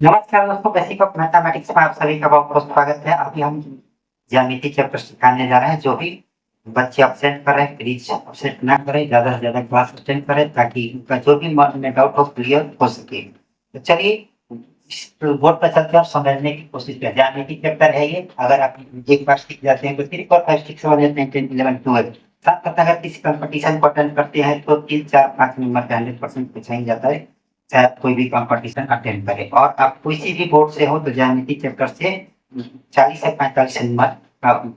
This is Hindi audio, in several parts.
नमस्कार दोस्तों, बेसिक ऑफ मैथमेटिक्स में आप सभी का बहुत बहुत स्वागत है। अभी हम ज्यामिति चैप्टर सिखाने जा रहे हैं। जो भी बच्चे अपसेट कर रहे हैं प्लीज अपसेट ना करें, ज्यादा से ज्यादा क्लास अटेंड करें ताकि उनका जो भी मन में डाउट हो क्लियर हो सके। तो चलिए बोर्ड पर चलते हैं और समझने की कोशिश करें। ज्यामिति चैप्टर है ये। अगर आप एक बार सीख जाते हैं तो 3 4 5 6 7 8 9 10 11 12 साथ साथ अगर किसी कंपटीशन को अटेंड करते हैं तो 3 4 5 नंबर का 100% पूछा ही जाता है, चाहे आप कोई भी कंपटीशन अटेंड करें। और आप किसी भी बोर्ड से हो तो ज्यामिति चैप्टर से 40 से 45 नंबर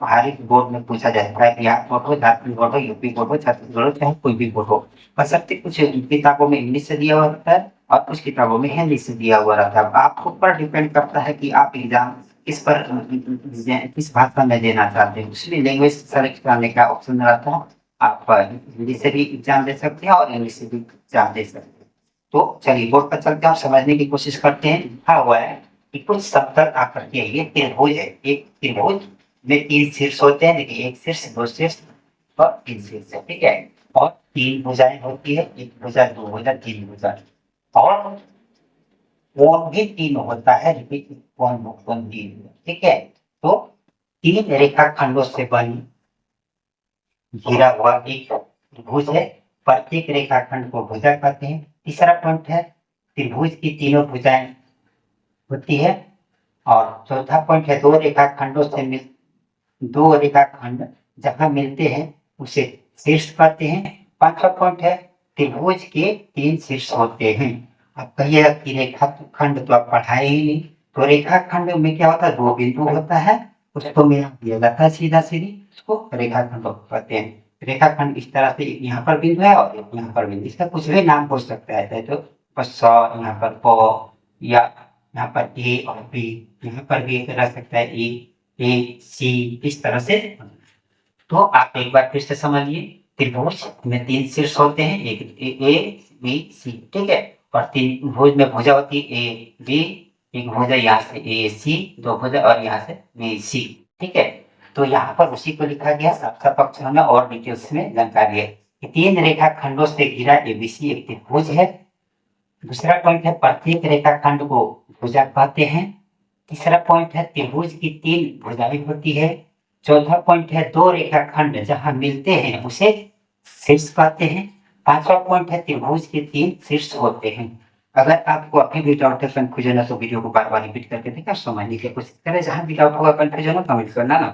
हर एक बोर्ड में पूछा जाता है। बिहार बोर्ड हो, झारखंड बोर्ड हो, यूपी बोर्ड हो, छत्तीसगढ़ हो, चाहे कोई भी बोर्ड हो। बशर्ते कुछ किताबों में इंग्लिश से दिया हुआ रहता है और कुछ किताबों में हिंदी से दिया हुआ रहता है। आपके ऊपर डिपेंड करता है कि आप एग्जाम किस पर किस भाषा में देना चाहते हैं। उसमें लैंग्वेज सेलेक्ट करने का ऑप्शन रहता है। आप हिंदी से भी एग्जाम दे सकते हैं और इंग्लिश से भी एग्जाम दे सकते हैं। तो चलिए बोर्ड पर चलते हैं और समझने की कोशिश करते हैं। लिखा हुआ है कि कुछ समतल आकृति है। ये त्रिभुज है। एक त्रिभुज में 3 शीर्ष होते हैं। देखिए 1 शीर्ष, 2 शीर्ष और 3 शीर्ष है, ठीक है। और 3 भुजाएं होती है, 1 भुजा, 2 भुजा, 3 भुजा। और कोण भी 3 होता है। कोण 3, ठीक है। तो 3 रेखाखंडों से बनी घिरा हुआ एक त्रिभुज है। प्रत्येक रेखाखंड को भुजा कहते हैं। तीसरा पॉइंट है त्रिभुज की तीनों भुजाएं होती है। और चौथा पॉइंट है दो रेखाखंड जहां मिलते हैं उसे शीर्ष कहते हैं। पांचवा पॉइंट है त्रिभुज के 3 शीर्ष होते हैं। अब कहिएगा कि रेखाखंड तो आप पढ़ाए ही नहीं, तो रेखाखंड में क्या होता है, 2 बिंदु होता है, उसको मिला दिया जाता है सीधा सीधी, उसको रेखाखंड कहते हैं। रेखाखंड इस तरह से यहाँ पर बिंदु है और यहाँ पर बिंदु, इसका कुछ भी नाम हो सकता है, तो यहाँ पर प या यहाँ पर ए और बी, यहाँ पर भी एक रह सकता है ए सी, इस तरह से। तो आप एक बार फिर से समझिए, त्रिभुज में 3 शीर्ष होते हैं, एक ए बी सी, ठीक है। और त्रिभुज में भुजा होती है ए बी, एक भुजा यहाँ से ए सी, 2 भुजा और यहाँ से बी सी, ठीक है। तो यहाँ पर उसी को लिखा गया साफ साफ अक्षरों में और डिटेल्स में जानकारी है कि 3 रेखाखंडों से घिरा एबीसी एक त्रिभुज है। दूसरा पॉइंट है प्रत्येक रेखाखंड को भुजा कहते हैं। तीसरा पॉइंट है त्रिभुज की 3 भुजाएं होती है। चौथा पॉइंट है 2 रेखाखंड जहां मिलते हैं उसे शीर्ष कहते हैं। पांचवा पॉइंट है त्रिभुज के 3 शीर्ष होते हैं। अगर आपको अभी भी डाउट है, कंफ्यूजन है, तो वीडियो को बार बार रिपीट करके देखा, समझने की कोशिश करें। जहां भी डाउट होगा, कंफ्यूजन हो, कमेंट करना ना।